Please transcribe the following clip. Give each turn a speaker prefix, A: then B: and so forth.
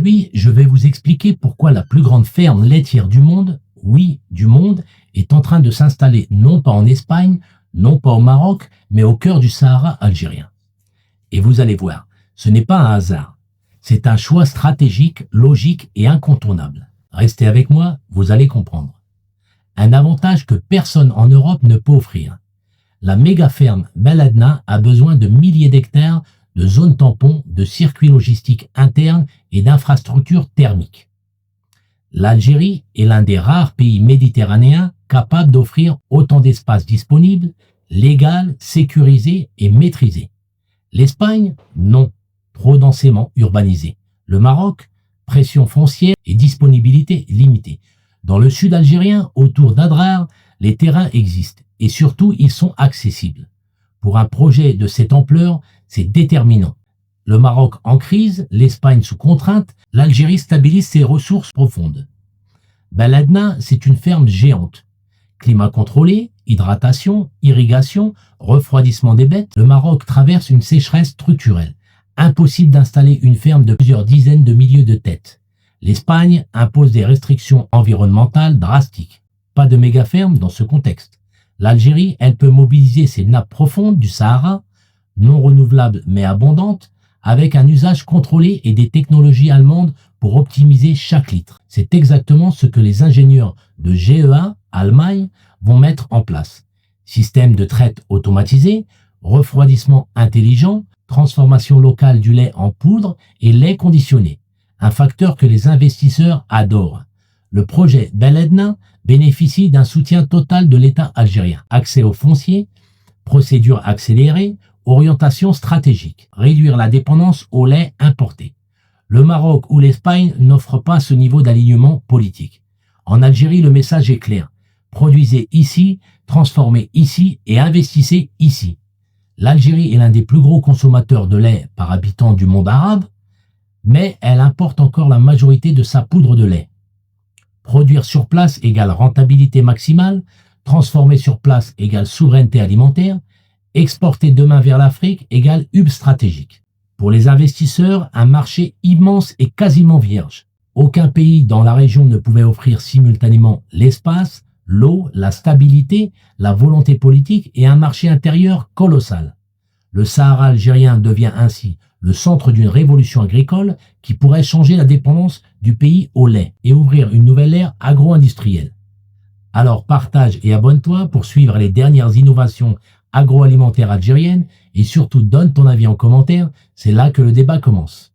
A: Aujourd'hui, je vais vous expliquer pourquoi la plus grande ferme laitière du monde, oui, du monde, est en train de s'installer non pas en Espagne, non pas au Maroc, mais au cœur du Sahara algérien. Et vous allez voir, ce n'est pas un hasard. C'est un choix stratégique, logique et incontournable. Restez avec moi, vous allez comprendre. Un avantage que personne en Europe ne peut offrir. La méga ferme Beledna a besoin de milliers d'hectares de zones tampons, de circuits logistiques internes et d'infrastructures thermiques. L'Algérie est l'un des rares pays méditerranéens capables d'offrir autant d'espace disponible, légal, sécurisé et maîtrisé. L'Espagne, non, trop densément urbanisé. Le Maroc, pression foncière et disponibilité limitée. Dans le sud algérien, autour d'Adrar, les terrains existent et surtout ils sont accessibles. Pour un projet de cette ampleur, c'est déterminant. Le Maroc en crise, l'Espagne sous contrainte, l'Algérie stabilise ses ressources profondes. Beledna, c'est une ferme géante. Climat contrôlé, hydratation, irrigation, refroidissement des bêtes, le Maroc traverse une sécheresse structurelle. Impossible d'installer une ferme de plusieurs dizaines de milliers de têtes. L'Espagne impose des restrictions environnementales drastiques. Pas de méga-ferme dans ce contexte. L'Algérie, elle peut mobiliser ses nappes profondes du Sahara, non renouvelables mais abondantes, avec un usage contrôlé et des technologies allemandes pour optimiser chaque litre. C'est exactement ce que les ingénieurs de GEA, Allemagne, vont mettre en place. Système de traite automatisé, refroidissement intelligent, transformation locale du lait en poudre et lait conditionné. Un facteur que les investisseurs adorent. Le projet Beledna bénéficie d'un soutien total de l'État algérien. Accès aux fonciers, procédures accélérées, orientation stratégique. Réduire la dépendance au lait importé. Le Maroc ou l'Espagne n'offrent pas ce niveau d'alignement politique. En Algérie, le message est clair. Produisez ici, transformez ici et investissez ici. L'Algérie est l'un des plus gros consommateurs de lait par habitant du monde arabe, mais elle importe encore la majorité de sa poudre de lait. Produire sur place égale rentabilité maximale, transformer sur place égale souveraineté alimentaire, exporter demain vers l'Afrique égale hub stratégique. Pour les investisseurs, un marché immense et quasiment vierge. Aucun pays dans la région ne pouvait offrir simultanément l'espace, l'eau, la stabilité, la volonté politique et un marché intérieur colossal. Le Sahara algérien devient ainsi le centre d'une révolution agricole qui pourrait changer la dépendance du pays au lait et ouvrir une nouvelle ère agro-industrielle. Alors partage et abonne-toi pour suivre les dernières innovations agroalimentaires algériennes et surtout donne ton avis en commentaire, c'est là que le débat commence.